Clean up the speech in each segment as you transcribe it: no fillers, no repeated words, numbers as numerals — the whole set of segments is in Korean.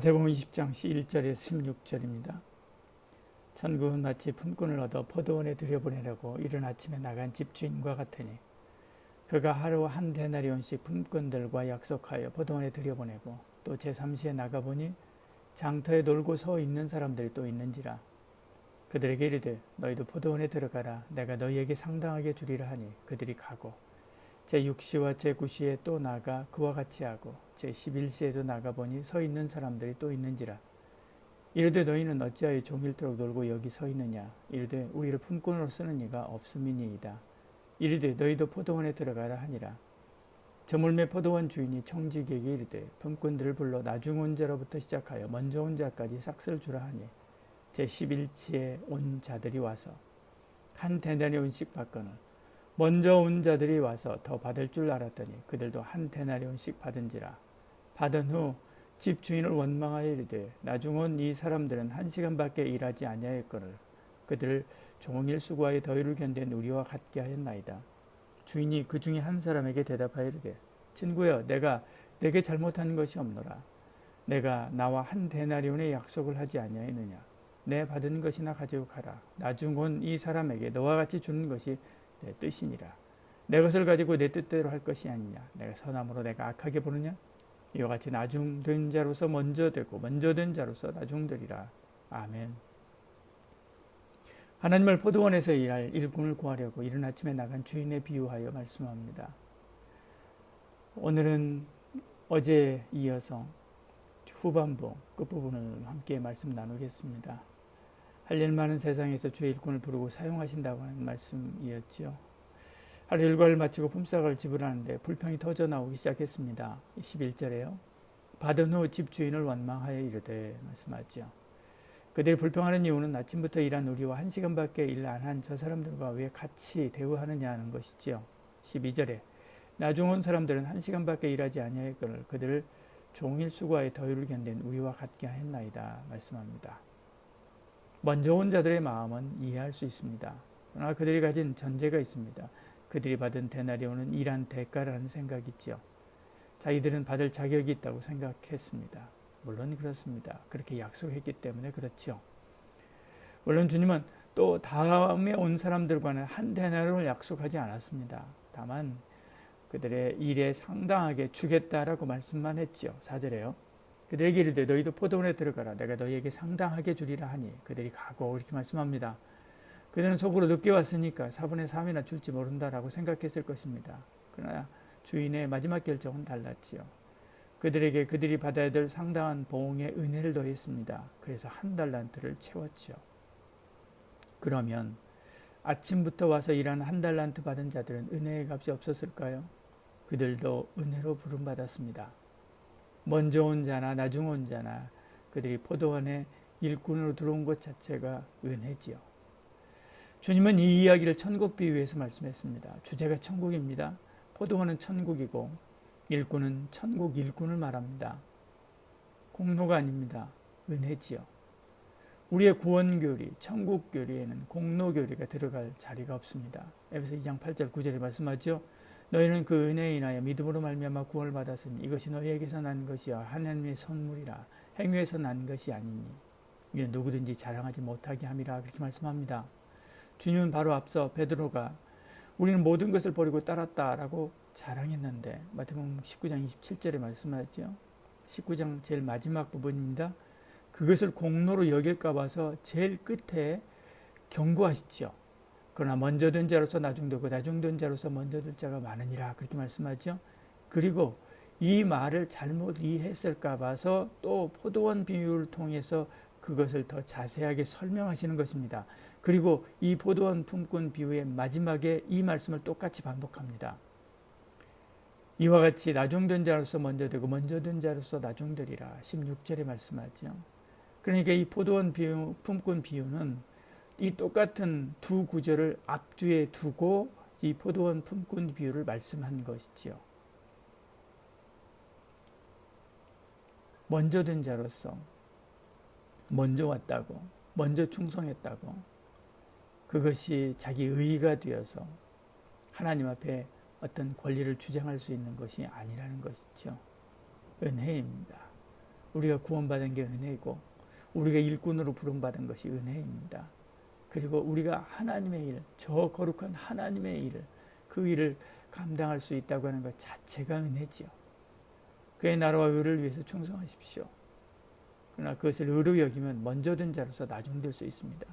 마태복음 20장 1절에서 16절입니다. 천국은 마치 품꾼을 얻어 포도원에 들여보내려고 이른 아침에 나간 집주인과 같으니 그가 하루 한 데나리온씩 품꾼들과 약속하여 포도원에 들여보내고 또 제3시에 나가보니 장터에 놀고 서 있는 사람들이 또 있는지라. 그들에게 이르되 너희도 포도원에 들어가라. 내가 너희에게 상당하게 주리라 하니 그들이 가고 제6시와 제9시에 또 나가 그와 같이 하고 제11시에도 나가보니 서 있는 사람들이 또 있는지라. 이르되 너희는 어찌하여 종일토록 놀고 여기 서 있느냐. 이르되 우리를 품꾼으로 쓰는 이가 없음이니이다. 이르되 너희도 포도원에 들어가라 하니라. 저물매 포도원 주인이 청지기에게 이르되 품꾼들을 불러 나중 온 자로부터 시작하여 먼저 온 자까지 싹쓸 주라 하니 제11시에 온 자들이 와서 한 데나리온씩 받거늘 먼저 온 자들이 와서 더 받을 줄 알았더니 그들도 한 데나리온씩 받은지라. 받은 후 집주인을 원망하여 이르되 나중 온 이 사람들은 1시간밖에 일하지 아니하였거늘 그들을 종일 수고하여 더위를 견딘 우리와 같게 하였나이다. 주인이 그 중에 한 사람에게 대답하여 이르되 친구여 내가 내게 잘못한 것이 없노라. 내가 나와 한 데나리온의 약속을 하지 아니하였느냐. 내 받은 것이나 가지고 가라. 나중 온 이 사람에게 너와 같이 주는 것이 내 뜻이니라. 내 것을 가지고 내 뜻대로 할 것이 아니냐. 내가 선함으로 내가 악하게 보느냐. 이와 같이 나중된 자로서 먼저 되고 먼저 된 자로서 나중되리라. 아멘. 하나님을 포도원에서 일할 일꾼을 구하려고 이른 아침에 나간 주인에 비유하여 말씀합니다. 오늘은 어제에 이어서 후반부 끝부분을 함께 말씀 나누겠습니다. 할 일 많은 세상에서 주의 일꾼을 부르고 사용하신다고 하는 말씀이었죠. 하루 일과를 마치고 품삯을 지불하는데 불평이 터져 나오기 시작했습니다. 11절에요. 받은 후 집주인을 원망하여 이르되 말씀하죠. 그들이 불평하는 이유는 아침부터 일한 우리와 1시간밖에 일 안 한 저 사람들과 왜 같이 대우하느냐 하는 것이지요. 12절에 나중 온 사람들은 1시간밖에 일하지 아니하였거늘 그들을 종일 수고하여 더위를 견딘 우리와 같게 하였나이다 말씀합니다. 먼저 온 자들의 마음은 이해할 수 있습니다. 그러나 그들이 가진 전제가 있습니다. 그들이 받은 데나리온은 일한 대가라는 생각이지요. 자기들은 받을 자격이 있다고 생각했습니다. 물론 그렇습니다. 그렇게 약속했기 때문에 그렇죠. 물론 주님은 또 다음에 온 사람들과는 한 데나리온을 약속하지 않았습니다. 다만 그들의 일에 상당하게 주겠다라고 말씀만 했지요. 4절에요. 그들에게 이르되 너희도 포도원에 들어가라. 내가 너희에게 상당하게 주리라 하니 그들이 가고 이렇게 말씀합니다. 그들은 속으로 늦게 왔으니까 4분의 3이나 줄지 모른다라고 생각했을 것입니다. 그러나 주인의 마지막 결정은 달랐지요. 그들에게 그들이 받아야 될 상당한 보응의 은혜를 더했습니다. 그래서 한 달란트를 채웠죠. 그러면 아침부터 와서 일하는 한 달란트 받은 자들은 은혜의 값이 없었을까요? 그들도 은혜로 부름받았습니다. 먼저 온 자나 나중 온 자나 그들이 포도원에 일꾼으로 들어온 것 자체가 은혜지요. 주님은 이 이야기를 천국 비유에서 말씀했습니다. 주제가 천국입니다. 포도원은 천국이고 일꾼은 천국 일꾼을 말합니다. 공로가 아닙니다. 은혜지요. 우리의 구원교리, 천국교리에는 공로교리가 들어갈 자리가 없습니다. 에베소 2장 8절 9절에 말씀하죠. 너희는 그 은혜에 인하여 믿음으로 말미암아 구원을 받았으니 이것이 너희에게서 난 것이요 하나님의 선물이라 행위에서 난 것이 아니니 이는 누구든지 자랑하지 못하게 함이라 그렇게 말씀합니다. 주님은 바로 앞서 베드로가 우리는 모든 것을 버리고 따랐다라고 자랑했는데 마태복음 19장 27절에 말씀하죠. 19장 제일 마지막 부분입니다. 그것을 공로로 여길까 봐서 제일 끝에 경고하시죠. 그러나 먼저 된 자로서 나중되고 나중된 자로서 먼저 될 자가 많으니라 그렇게 말씀하죠. 그리고 이 말을 잘못 이해했을까 봐서 또 포도원 비유를 통해서 그것을 더 자세하게 설명하시는 것입니다. 그리고 이 포도원 품꾼 비유의 마지막에 이 말씀을 똑같이 반복합니다. 이와 같이 나중된 자로서 먼저 되고 먼저 된 자로서 나중되리라 16절에 말씀하죠. 그러니까 이 포도원 비유, 품꾼 비유는 이 똑같은 두 구절을 앞뒤에 두고 이 포도원 품꾼 비유를 말씀한 것이지요. 먼저 된 자로서 먼저 왔다고, 먼저 충성했다고, 그것이 자기 의의가 되어서 하나님 앞에 어떤 권리를 주장할 수 있는 것이 아니라는 것이죠. 은혜입니다. 우리가 구원받은 게 은혜이고 우리가 일꾼으로 부름받은 것이 은혜입니다. 그리고 우리가 하나님의 일, 저 거룩한 하나님의 일을, 그 일을 감당할 수 있다고 하는 것 자체가 은혜지요. 그의 나라와 의를 위해서 충성하십시오. 그러나 그것을 의로 여기면 먼저 된 자로서 나중될 수 있습니다.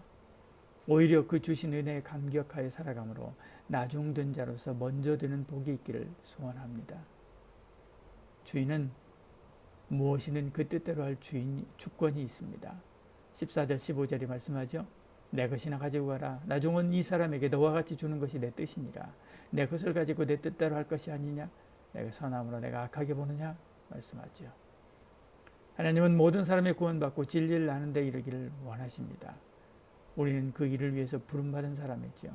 오히려 그 주신 은혜에 감격하여 살아감으로 나중된 자로서 먼저 되는 복이 있기를 소원합니다. 주인은 무엇이든 그 뜻대로 할 주권이 있습니다. 14절 15절이 말씀하죠. 내 것이나 가지고 가라. 나중은 이 사람에게 너와 같이 주는 것이 내 뜻이니라. 내 것을 가지고 내 뜻대로 할 것이 아니냐. 내가 선함으로 내가 악하게 보느냐 말씀하죠. 하나님은 모든 사람의 구원받고 진리를 아는 데 이르기를 원하십니다. 우리는 그 일을 위해서 부름받은 사람이지요.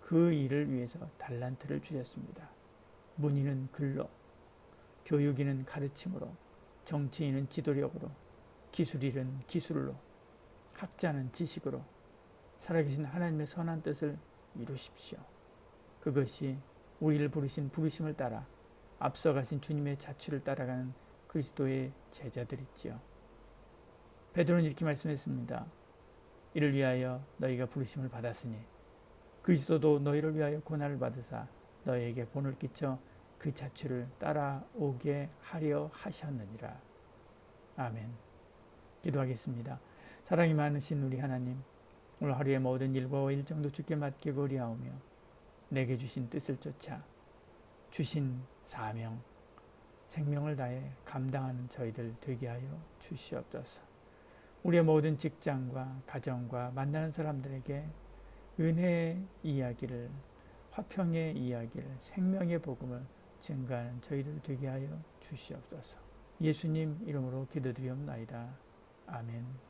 그 일을 위해서 달란트를 주셨습니다. 문의는 글로, 교육인은 가르침으로, 정치인은 지도력으로, 기술인은 기술로, 학자는 지식으로 살아계신 하나님의 선한 뜻을 이루십시오. 그것이 우리를 부르신 부르심을 따라 앞서가신 주님의 자취를 따라가는 그리스도의 제자들이지요. 베드로는 이렇게 말씀했습니다. 이를 위하여 너희가 부르심을 받았으니 그리스도도 너희를 위하여 고난을 받으사 너희에게 본을 끼쳐 그 자취를 따라오게 하려 하셨느니라. 아멘. 기도하겠습니다. 사랑이 많으신 우리 하나님, 오늘 하루의 모든 일과 일정도 주께 맡기고 의리하오며 내게 주신 뜻을 쫓아 주신 사명, 생명을 다해 감당하는 저희들 되게 하여 주시옵소서. 우리의 모든 직장과 가정과 만나는 사람들에게 은혜의 이야기를, 화평의 이야기를, 생명의 복음을 증가하는 저희들 되게 하여 주시옵소서. 예수님 이름으로 기도드리옵나이다. 아멘.